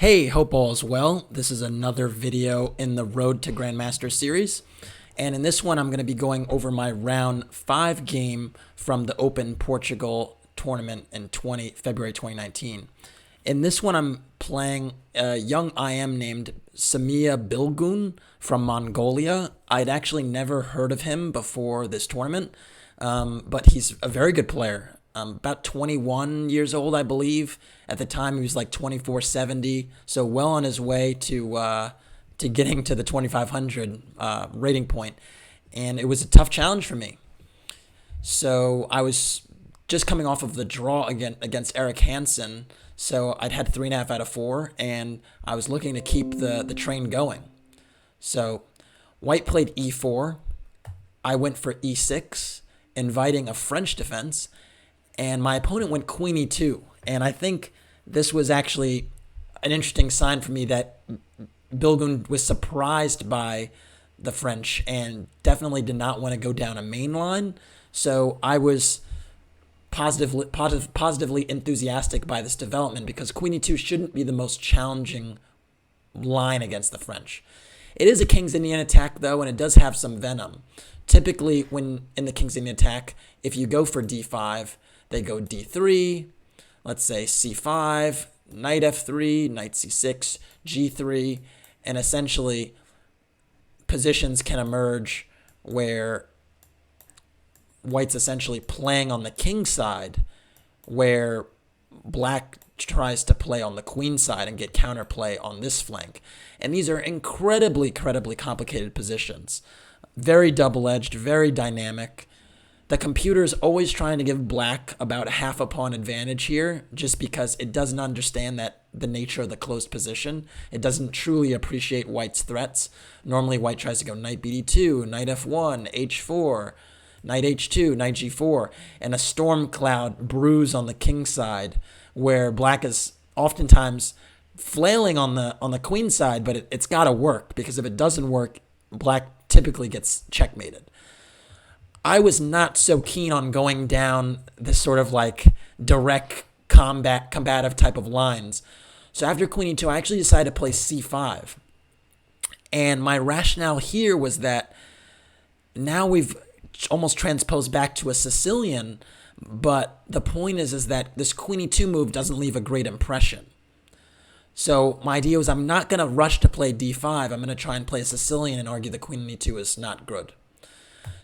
Hey, hope all is well. This is another video in the Road to Grandmaster series. And in this one, I'm going to be going over my round 5 game from the Open Portugal tournament in February 2019. In this one, I'm playing a young IM named Simiya Bilguun from Mongolia. I'd actually never heard of him before this tournament, but he's a very good player. About 21 years old, I believe. At the time, he was like 2470, so well on his way to getting to the 2500 rating point. And it was a tough challenge for me. So I was just coming off of the draw against Eric Hansen, so I'd had 3.5 out of 4, and I was looking to keep the train going. So White played e4. I went for e6, inviting a French defense, and my opponent went queen e2. And I think this was actually an interesting sign for me that Bilguun was surprised by the French and definitely did not want to go down a main line. So I was positively enthusiastic by this development because queen e2 shouldn't be the most challenging line against the French. It is a King's Indian attack, though, and it does have some venom. Typically, when in the King's Indian attack, if you go for d5, they go d3, let's say c5, knight f3, knight c6, g3, and essentially positions can emerge where White's essentially playing on the king side, where Black tries to play on the queen side and get counterplay on this flank. And these are incredibly complicated positions. Very double-edged, very dynamic. The computer is always trying to give Black about half a pawn advantage here just because it doesn't understand that the nature of the closed position. It doesn't truly appreciate White's threats. Normally, White tries to go knight bd2, knight f1, h4, knight h2, knight g4, and a storm cloud brews on the king side where Black is oftentimes flailing on the queen side, but it's got to work because if it doesn't work, Black typically gets checkmated. I was not so keen on going down this sort of like direct combative type of lines. So after queen e2, I actually decided to play c5. And my rationale here was that now we've almost transposed back to a Sicilian, but the point is that this queen e2 move doesn't leave a great impression. So my idea was I'm not going to rush to play d5. I'm going to try and play a Sicilian and argue the queen e2 is not good.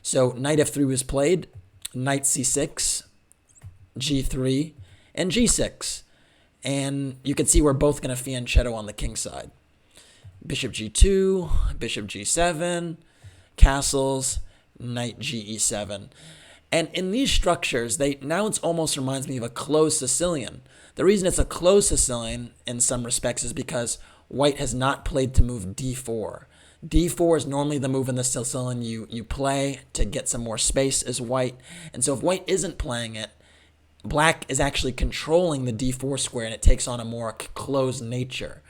So knight f3 was played, knight c6, g3, and g6. And you can see we're both going to fianchetto on the king side. Bishop g2, bishop g7, castles, knight ge7. And in these structures, now it almost reminds me of a closed Sicilian. The reason it's a closed Sicilian in some respects is because White has not played to move d4. d4 is normally the move in the Sicilian you play to get some more space as White. And so if White isn't playing it, Black is actually controlling the d4 square, and it takes on a more closed nature.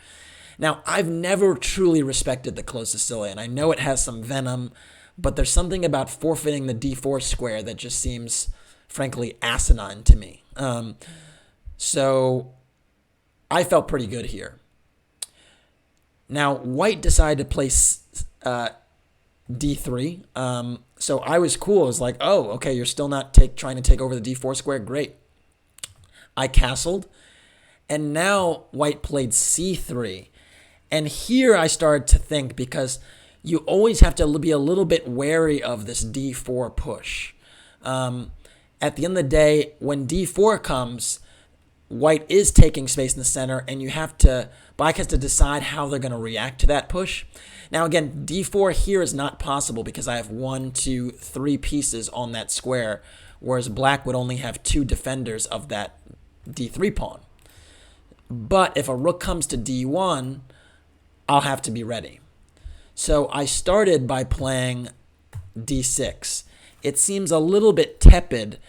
Now, I've never truly respected the closed Sicilian. I know it has some venom, but there's something about forfeiting the d4 square that just seems, frankly, asinine to me. So I felt pretty good here. Now, White decided to play d3. So I was cool. I was like, oh, okay, you're still not trying to take over the d4 square? Great. I castled. And now White played c3. And here I started to think, because you always have to be a little bit wary of this d4 push. At the end of the day, when d4 comes, White is taking space in the center, and Black has to decide how they're going to react to that push. Now, again, d4 here is not possible because I have 1, 2, 3 pieces on that square, whereas Black would only have 2 defenders of that d3 pawn. But if a rook comes to d1, I'll have to be ready. So I started by playing d6. It seems a little bit tepid,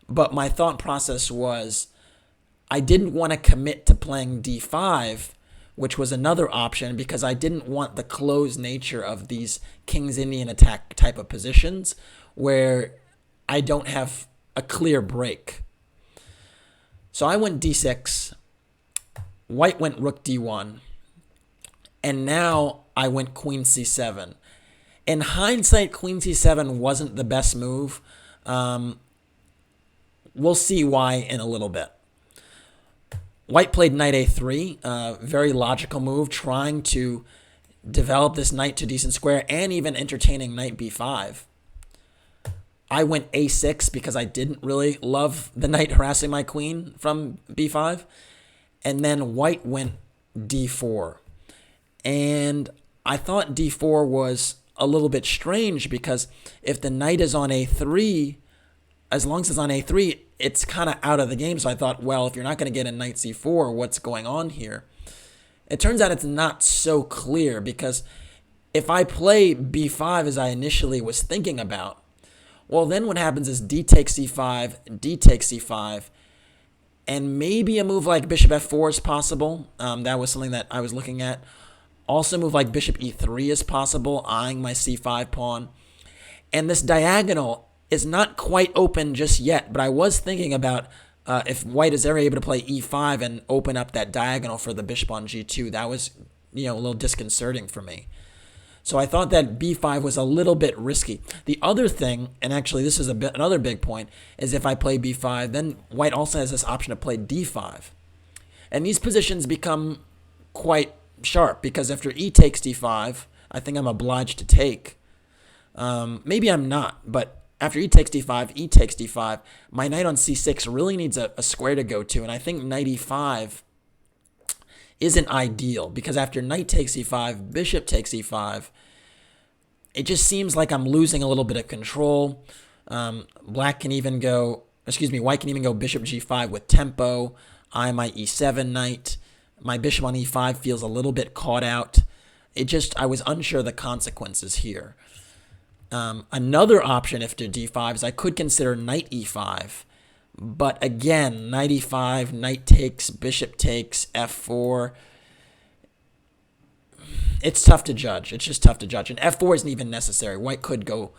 but my thought process was I didn't want to commit to playing d5, which was another option because I didn't want the closed nature of these King's Indian attack type of positions where I don't have a clear break. So I went d6. White went rook d1. And now I went queen c7. In hindsight, queen c7 wasn't the best move. We'll see why in a little bit. White played knight a3, very logical move, trying to develop this knight to decent square and even entertaining knight b5. I went a6 because I didn't really love the knight harassing my queen from b5. And then white went d4. And I thought d4 was a little bit strange because if the knight is on a3, as long as it's on a3, it's kind of out of the game. So I thought, well, if you're not going to get a knight c4, what's going on here? It turns out it's not so clear because if I play b5 as I initially was thinking about, well, then what happens is d takes c5, d takes c5, and maybe a move like bishop f4 is possible. That was something that I was looking at. Also, a move like bishop e3 is possible, eyeing my c5 pawn. And this diagonal is not quite open just yet, but I was thinking about if white is ever able to play e5 and open up that diagonal for the bishop on g2. That was, a little disconcerting for me. So I thought that b5 was a little bit risky. The other thing, and actually this is another big point, is if I play b5, then white also has this option to play d5. And these positions become quite sharp because after e takes d5, I think I'm obliged to take. Maybe I'm not, but after e takes d5, my knight on c6 really needs a square to go to, and I think knight e5 isn't ideal because after knight takes e5, bishop takes e5, it just seems like I'm losing a little bit of control. White can even go bishop g5 with tempo. I my e7 knight. My bishop on e5 feels a little bit caught out. I was unsure of the consequences here. Another option after d5 is I could consider knight e5. But again, knight e5, knight takes, bishop takes, f4. It's tough to judge. It's just tough to judge. And f4 isn't even necessary. White could go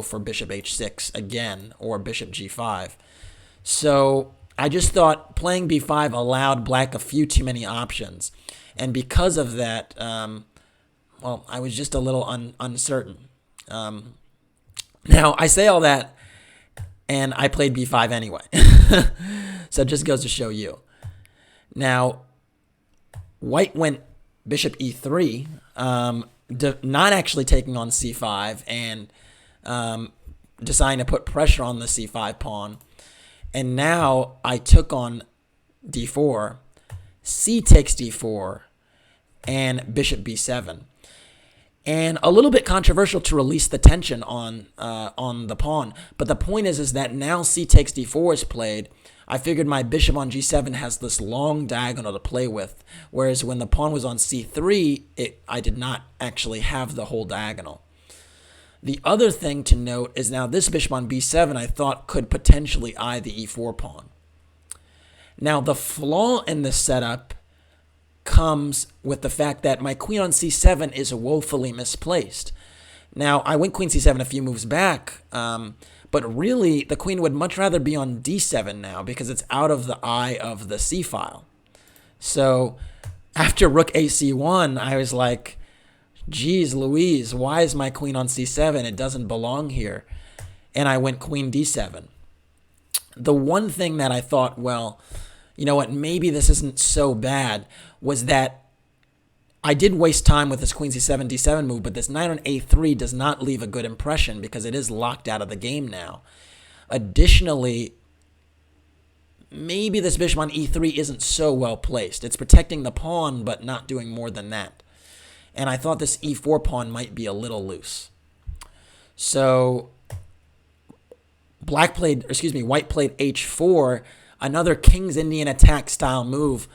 for bishop h6 again or bishop g5. So I just thought playing b5 allowed black a few too many options. And because of that, I was just a little uncertain. Now, I say all that, and I played b5 anyway. So it just goes to show you. Now, white went bishop e3, not actually taking on c5 and deciding to put pressure on the c5 pawn. And now I took on d4, c takes d4, and bishop b7. And a little bit controversial to release the tension on the pawn. But the point is that now c takes d4 is played. I figured my bishop on g7 has this long diagonal to play with. Whereas when the pawn was on c3, I did not actually have the whole diagonal. The other thing to note is now this bishop on b7 I thought could potentially eye the e4 pawn. Now the flaw in this setup comes with the fact that my queen on c7 is woefully misplaced. Now, I went queen c7 a few moves back, but really the queen would much rather be on d7 now because it's out of the eye of the c file. So after rook ac1, I was like, geez Louise, why is my queen on c7? It doesn't belong here. And I went queen d7. The one thing that I thought, well, you know what, maybe this isn't so bad, was that I did waste time with this queen c7, d7 move, but this knight on a3 does not leave a good impression because it is locked out of the game now. Additionally, maybe this bishop on e3 isn't so well placed. It's protecting the pawn, but not doing more than that. And I thought this e4 pawn might be a little loose. So white played h4, another King's Indian attack style move,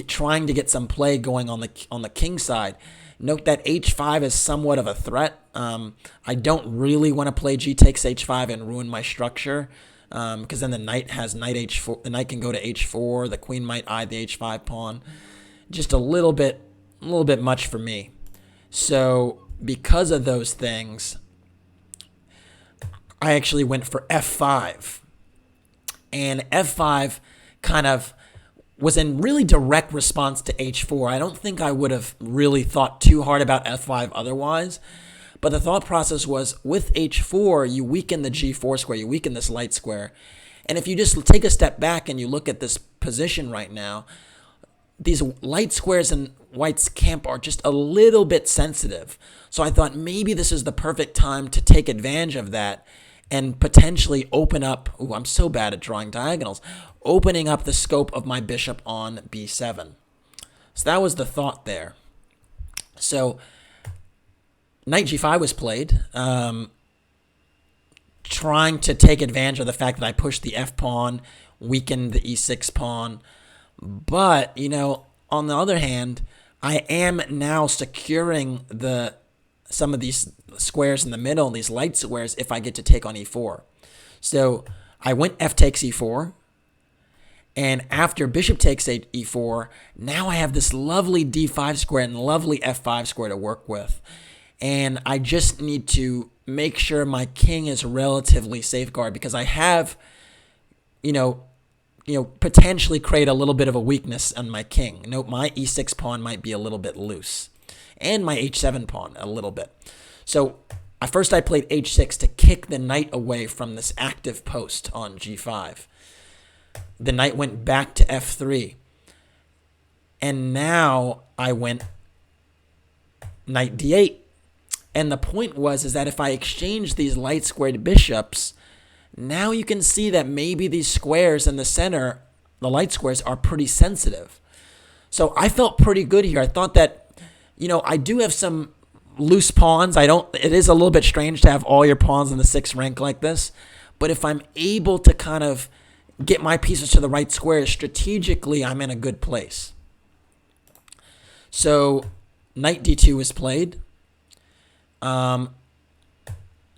trying to get some play going on the king side. Note that h5 is somewhat of a threat. I don't really want to play g takes h5 and ruin my structure, because then the knight has knight h4. The knight can go to h4. The queen might eye the h5 pawn. Just a little bit much for me. So because of those things, I actually went for f5. And f5 kind of was in really direct response to h4. I don't think I would have really thought too hard about f5 otherwise. But the thought process was, with h4, you weaken the g4 square, you weaken this light square. And if you just take a step back and you look at this position right now, these light squares in white's camp are just a little bit sensitive. So I thought maybe this is the perfect time to take advantage of that and potentially open up, ooh, I'm so bad at drawing diagonals, opening up the scope of my bishop on b7. So that was the thought there. So knight g5 was played, trying to take advantage of the fact that I pushed the f pawn, weakened the e6 pawn. But, on the other hand, I am now securing some of these squares in the middle, these light squares, if I get to take on e4. So I went f takes e4. And after bishop takes e4, now I have this lovely d5 square and lovely f5 square to work with. And I just need to make sure my king is relatively safeguarded, because I have, potentially create a little bit of a weakness on my king. Note, my e6 pawn might be a little bit loose, and my h7 pawn a little bit. So first I played h6 to kick the knight away from this active post on g5. The knight went back to f3, and now I went knight d8. And the point is that if I exchange these light squared bishops, now you can see that maybe these squares in the center, the light squares, are pretty sensitive. So I felt pretty good here. I thought that, I do have some loose pawns. It is a little bit strange to have all your pawns in the 6th rank like this. But if I'm able to kind of get my pieces to the right squares strategically, I'm in a good place. So knight d2 was played. And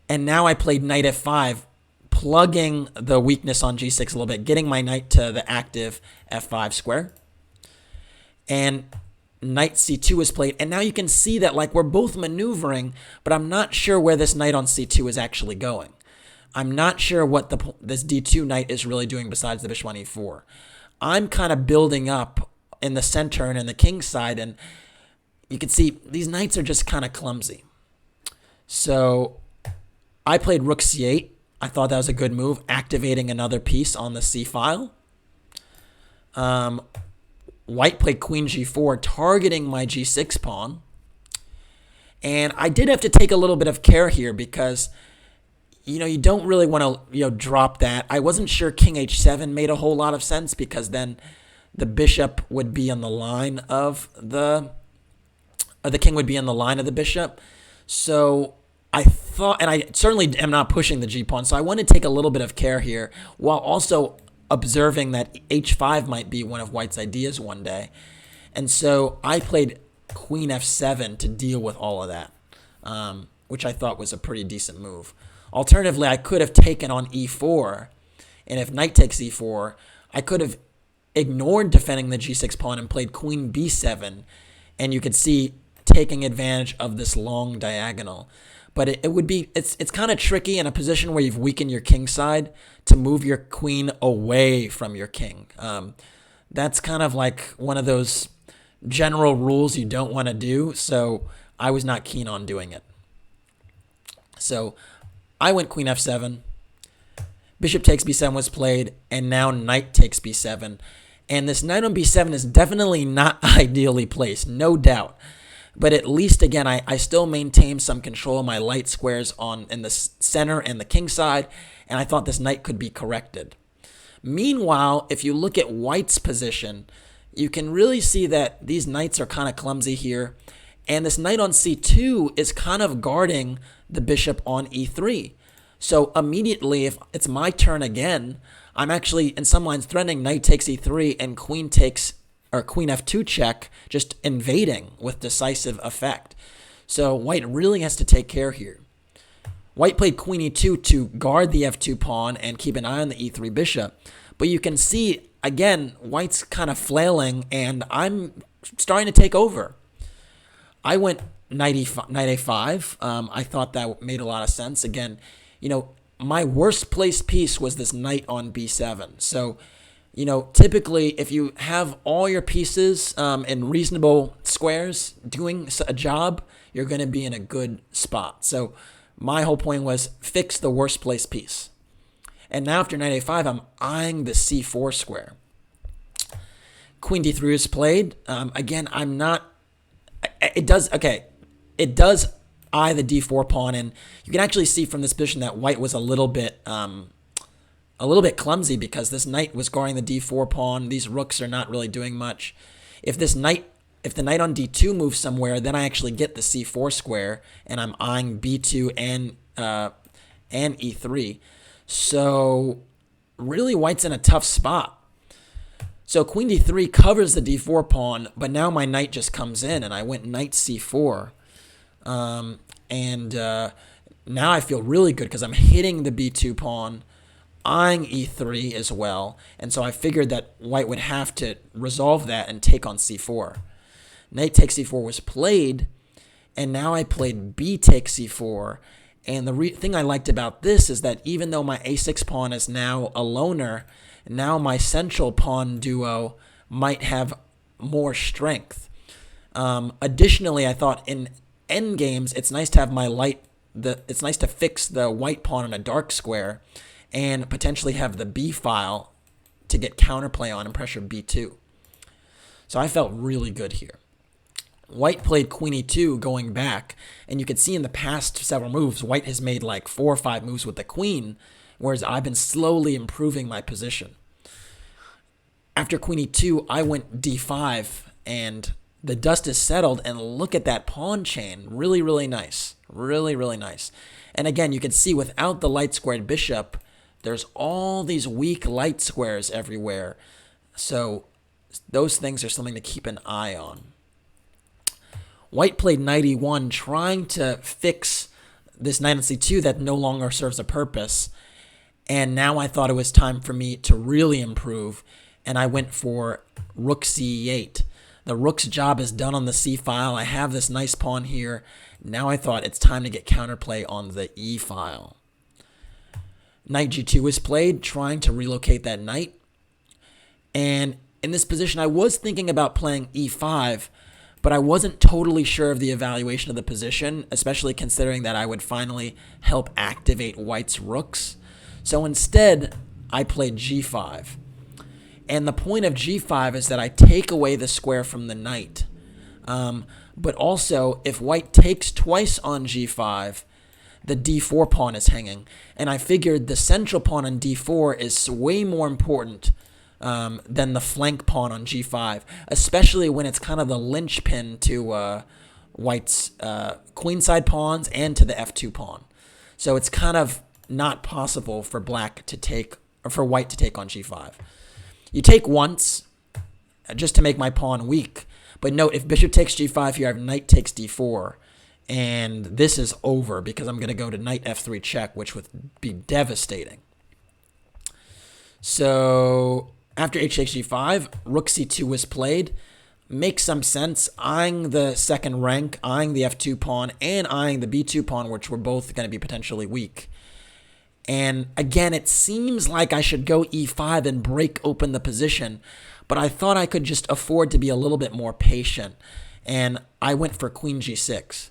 now I played knight f5, plugging the weakness on g6 a little bit, getting my knight to the active f5 square. And knight c2 was played. And now you can see that we're both maneuvering, but I'm not sure where this knight on c2 is actually going. I'm not sure what this d2 knight is really doing besides the bishop on e4. I'm kind of building up in the center and in the king's side, and you can see these knights are just kind of clumsy. So I played rook c8. I thought that was a good move, activating another piece on the c file. White played queen g4, targeting my g6 pawn. And I did have to take a little bit of care here because, you don't really want to, drop that. I wasn't sure king h7 made a whole lot of sense, because then the bishop would be on the line of the king would be in the line of the bishop. So I thought, and I certainly am not pushing the g-pawn, so I want to take a little bit of care here while also observing that h5 might be one of white's ideas one day. And so I played queen f7 to deal with all of that, which I thought was a pretty decent move. Alternatively, I could have taken on e4, and if knight takes e4, I could have ignored defending the g6 pawn and played queen b7, and you could see taking advantage of this long diagonal. But it's kind of tricky in a position where you've weakened your king side to move your queen away from your king. That's kind of like one of those general rules you don't want to do, so I was not keen on doing it. So I went queen f7, bishop takes b7 was played, and now knight takes b7. And this knight on b7 is definitely not ideally placed, no doubt. But at least, again, I still maintain some control of my light squares in the center and the king side, and I thought this knight could be corrected. Meanwhile, if you look at white's position, you can really see that these knights are kind of clumsy here, and this knight on c2 is kind of guarding the bishop on e3. So immediately, if it's my turn again, I'm actually, in some lines, threatening knight takes e3 and queen f2 check, just invading with decisive effect. So white really has to take care here. White played queen e2 to guard the f2 pawn and keep an eye on the e3 bishop. But you can see, again, white's kind of flailing, and I'm starting to take over. I went knight a5. I thought that made a lot of sense. Again, my worst placed piece was this knight on b7. So, typically if you have all your pieces in reasonable squares doing a job, you're going to be in a good spot. So my whole point was fix the worst place piece. And now after knight a5, I'm eyeing the c4 square. Queen d3 is played. Again, I'm not... It does eye the d4 pawn, and you can actually see from this position that white was a little bit clumsy because this knight was guarding the d4 pawn. These rooks are not really doing much. If the knight on d2 moves somewhere, then I actually get the c4 square, and I'm eyeing b2 and e3. So really, white's in a tough spot. So queen d3 covers the d4 pawn, but now my knight just comes in, and I went knight c4. Now I feel really good because I'm hitting the b2 pawn, eyeing e3 as well, and so I figured that white would have to resolve that and take on c4. Knight takes c4 was played, and now I played b takes c4, and the thing I liked about this is that even though my a6 pawn is now a loner, now my central pawn duo might have more strength. Additionally, I thought in endgames, it's nice to have it's nice to fix the white pawn in a dark square and potentially have the b file to get counterplay on and pressure b2. So I felt really good here. White played queen e2 going back, and you can see in the past several moves, white has made like 4 or 5 moves with the queen, whereas I've been slowly improving my position. After queen e2, I went d5, and the dust is settled, and look at that pawn chain. Really, really nice. Really, really nice. And again, you can see without the light squared bishop, there's all these weak light squares everywhere. So those things are something to keep an eye on. White played knight e1, trying to fix this knight on c2 that no longer serves a purpose. And now I thought it was time for me to really improve, and I went for rook c8. The rook's job is done on the c file. I have this nice pawn here. Now I thought it's time to get counterplay on the e file. Knight g2 was played, trying to relocate that knight. And in this position, I was thinking about playing e5, but I wasn't totally sure of the evaluation of the position, especially considering that I would finally help activate white's rooks. So instead, I played g5. And the point of g5 is that I take away the square from the knight. But also, if white takes twice on g5, the d4 pawn is hanging. And I figured the central pawn on d4 is way more important than the flank pawn on g5, especially when it's kind of the linchpin to white's queenside pawns and to the f2 pawn. So it's kind of not possible for white to take on g5. You take once just to make my pawn weak. But note, if bishop takes g5 here, I have knight takes d4. And this is over because I'm going to go to knight f3 check, which would be devastating. So after h takes g5, rook c2 was played. Makes some sense, eyeing the second rank, eyeing the f2 pawn, and eyeing the b2 pawn, which were both going to be potentially weak. And again, it seems like I should go e5 and break open the position, but I thought I could just afford to be a little bit more patient, and I went for queen g6.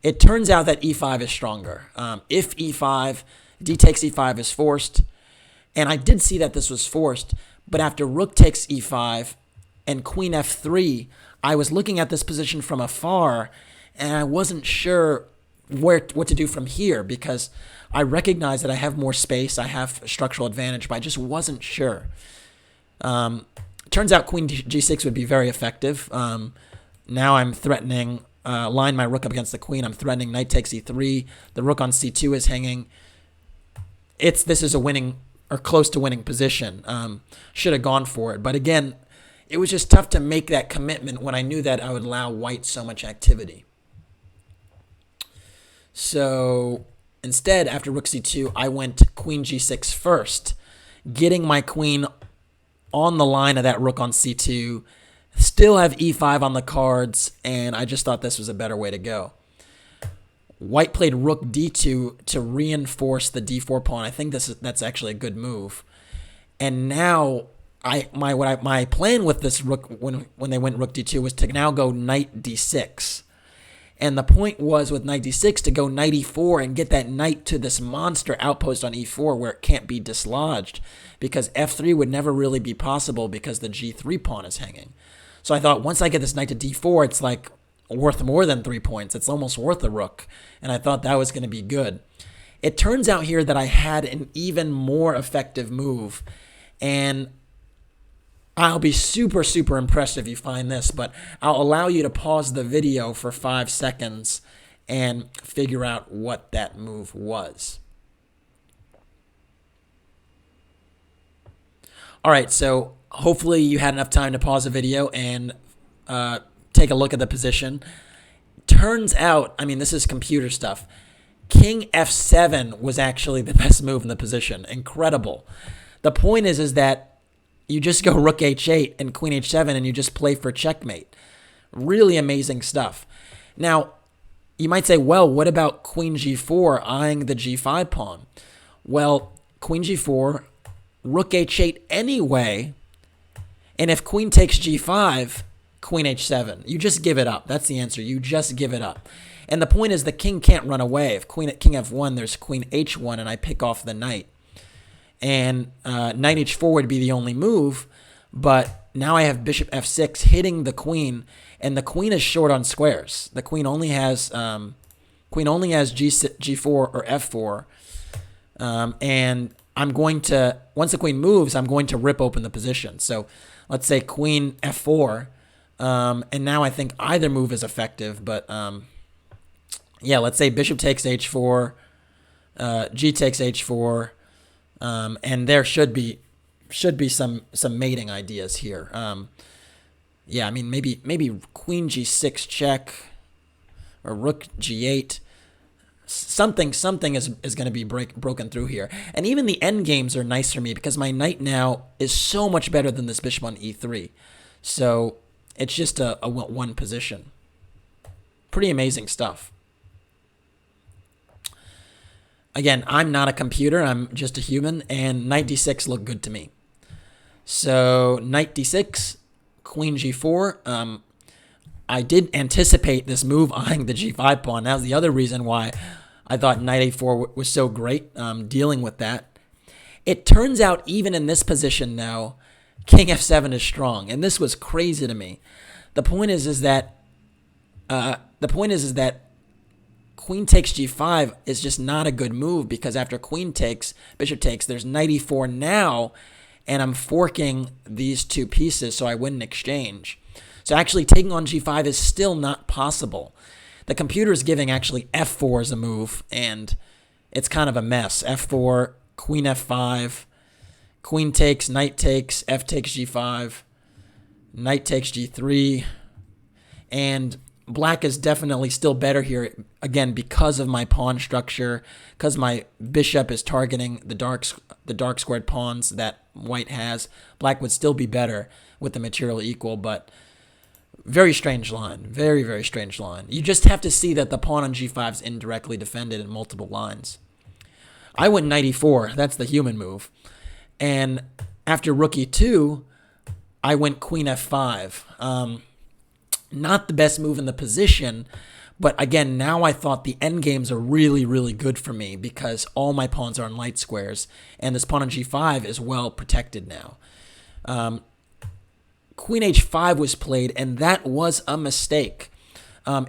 It turns out that e5 is stronger. If e5, d takes e5 is forced, and I did see that this was forced, but after rook takes e5 and queen f3, I was looking at this position from afar, and I wasn't sure what to do from here because I recognize that I have more space, I have structural advantage, but I just wasn't sure. Turns out queen g6 would be very effective. Now I'm threatening, line my rook up against the queen. I'm threatening knight takes e3. The rook on c2 is hanging. This is a winning or close to winning position. Should have gone for it. But again, it was just tough to make that commitment when I knew that I would allow white so much activity. So instead, after rook c2, I went queen g6 first, getting my queen on the line of that rook on c2, still have e5 on the cards, and I just thought this was a better way to go. White played rook d2 to reinforce the d4 pawn. I think that's actually a good move. And now my plan with this rook when they went rook d2 was to now go knight d6. And the point was with knight d6 to go knight e4 and get that knight to this monster outpost on e4 where it can't be dislodged, because f3 would never really be possible because the g3 pawn is hanging. So I thought once I get this knight to d4, it's like worth more than 3 points. It's almost worth a rook. And I thought that was going to be good. It turns out here that I had an even more effective move. And I'll be super, super impressed if you find this, but I'll allow you to pause the video for 5 seconds and figure out what that move was. All right, so hopefully you had enough time to pause the video and take a look at the position. Turns out, I mean, this is computer stuff. King f7 was actually the best move in the position. Incredible. The point is that you just go rook h8 and queen h7 and you just play for checkmate. Really amazing stuff. Now, you might say, well, what about queen g4 eyeing the g5 pawn? Well, queen g4, rook h8 anyway, and if queen takes g5, queen h7. You just give it up. That's the answer. You just give it up. And the point is the king can't run away. If king f1, there's queen h1, and I pick off the knight. And knight h4 would be the only move, but now I have bishop f6 hitting the queen, and the queen is short on squares. The queen only has g4 or f4, and I'm going to, once the queen moves, I'm going to rip open the position. So let's say queen f4, and now I think either move is effective, but yeah, let's say bishop takes h4, g takes h4, and there should be some mating ideas here. Yeah, I mean maybe queen g6 check or rook g8. Something is going to be broken through here. And even the end games are nice for me because my knight now is so much better than this bishop on e3. So it's just a one position. Pretty amazing stuff. Again, I'm not a computer. I'm just a human. And knight d6 looked good to me. So knight d6, queen g4. I did anticipate this move eyeing the g5 pawn. That was the other reason why I thought knight a4 was so great, dealing with that. It turns out even in this position now, king f7 is strong. And this was crazy to me. The point is that queen takes g5 is just not a good move because after queen takes, bishop takes, there's knight e4 now, and I'm forking these two pieces so I win an exchange. So actually taking on g5 is still not possible. The computer is giving actually f4 as a move, and it's kind of a mess. f4, queen f5, queen takes, knight takes, f takes g5, knight takes g3, and black is definitely still better here, again, because of my pawn structure, because my bishop is targeting the dark squared pawns that white has. Black would still be better with the material equal, but very strange line. Very, very strange line. You just have to see that the pawn on g5 is indirectly defended in multiple lines. I went knight e4. That's the human move. And after rook e2, I went queen f5. Not the best move in the position, but again, now I thought the endgames are really, really good for me because all my pawns are on light squares, and this pawn on g5 is well protected now. Queen h5 was played, and that was a mistake.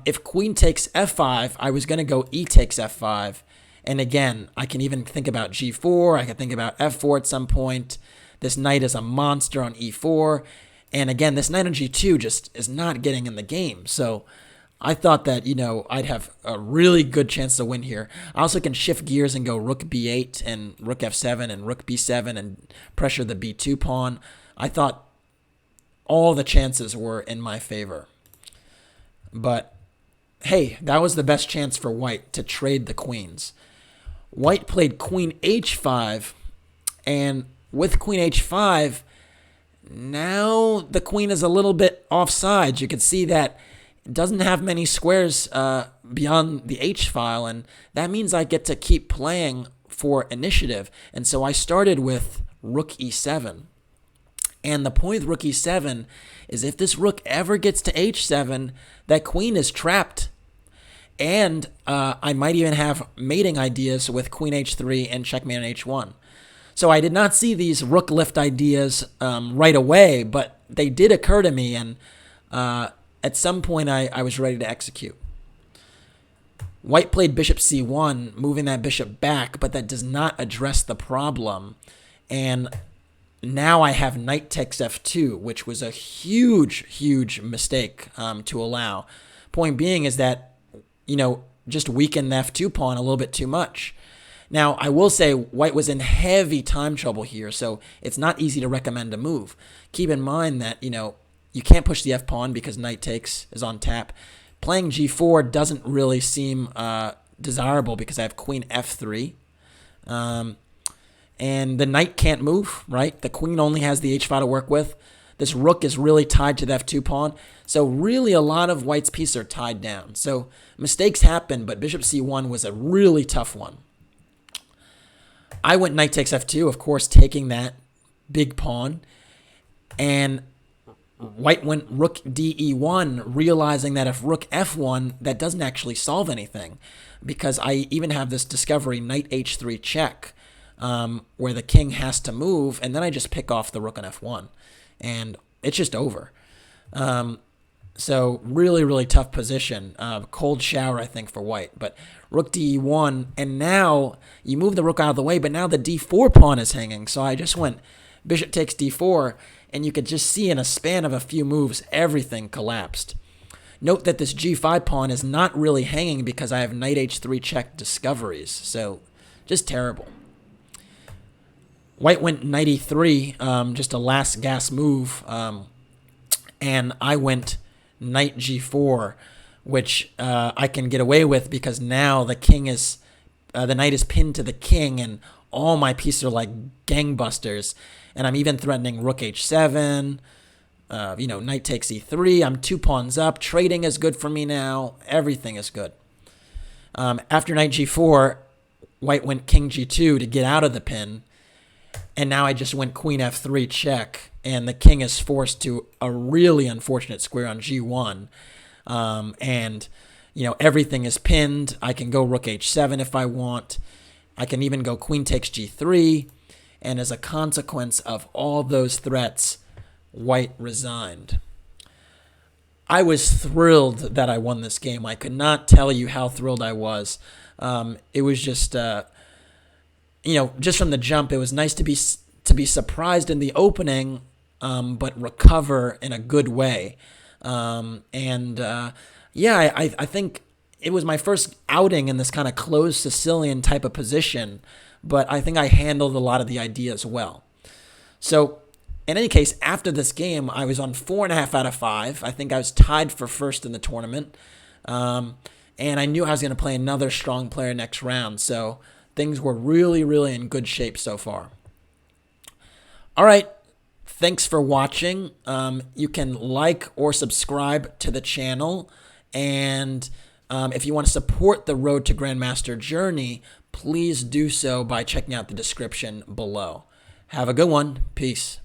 If queen takes f5, I was going to go e takes f5, and again, I can even think about g4, I can think about f4 at some point. This knight is a monster on e4, and again, this knight on g2 just is not getting in the game. So I thought that, I'd have a really good chance to win here. I also can shift gears and go rook b8 and rook f7 and rook b7 and pressure the b2 pawn. I thought all the chances were in my favor. But hey, that was the best chance for white to trade the queens. White played queen h5, and with queen h5, now the queen is a little bit offsides. You can see that it doesn't have many squares beyond the h file, and that means I get to keep playing for initiative. And so I started with rook e7. And the point with rook e7 is if this rook ever gets to h7, that queen is trapped. And I might even have mating ideas with queen h3 and checkmate on h1. So I did not see these rook lift ideas right away, but they did occur to me, and at some point I was ready to execute. White played bishop c1, moving that bishop back, but that does not address the problem. And now I have knight takes f2, which was a huge, huge mistake to allow. Point being is that, just weaken the f2 pawn a little bit too much. Now, I will say white was in heavy time trouble here, so it's not easy to recommend a move. Keep in mind that, you can't push the f pawn because knight takes is on tap. Playing g4 doesn't really seem desirable because I have queen f3. And the knight can't move, right? The queen only has the h file to work with. This rook is really tied to the f2 pawn. So really a lot of white's pieces are tied down. So mistakes happen, but bishop c1 was a really tough one. I went knight takes f2, of course, taking that big pawn. And white went rook de1, realizing that if rook f1, that doesn't actually solve anything. Because I even have this discovery, knight h3 check, where the king has to move, and then I just pick off the rook on f1. And it's just over. So really, really tough position. Cold shower, I think, for white. But rook de1, and now you move the rook out of the way, but now the d4 pawn is hanging. So I just went bishop takes d4, and you could just see in a span of a few moves, everything collapsed. Note that this g5 pawn is not really hanging because I have knight h3 check discoveries. So just terrible. White went knight e3, just a last gas move, and I went knight g4, which I can get away with because now the knight is pinned to the king, and all my pieces are like gangbusters, and I'm even threatening rook h7, knight takes e3. I'm 2 pawns up. Trading is good for me now. Everything is good. After knight g4, white went king g2 to get out of the pin. And now I just went queen f3 check, and the king is forced to a really unfortunate square on g1. Everything is pinned. I can go rook h7 if I want. I can even go queen takes g3. And as a consequence of all those threats, white resigned. I was thrilled that I won this game. I could not tell you how thrilled I was. It was just... just from the jump, it was nice to be surprised in the opening, but recover in a good way. I think it was my first outing in this kind of closed Sicilian type of position, but I think I handled a lot of the ideas well. So, in any case, after this game, I was on 4.5 out of 5. I think I was tied for first in the tournament, and I knew I was going to play another strong player next round, so things were really, really in good shape so far. All right. Thanks for watching. You can like or subscribe to the channel. And if you want to support the Road to Grandmaster journey, please do so by checking out the description below. Have a good one. Peace.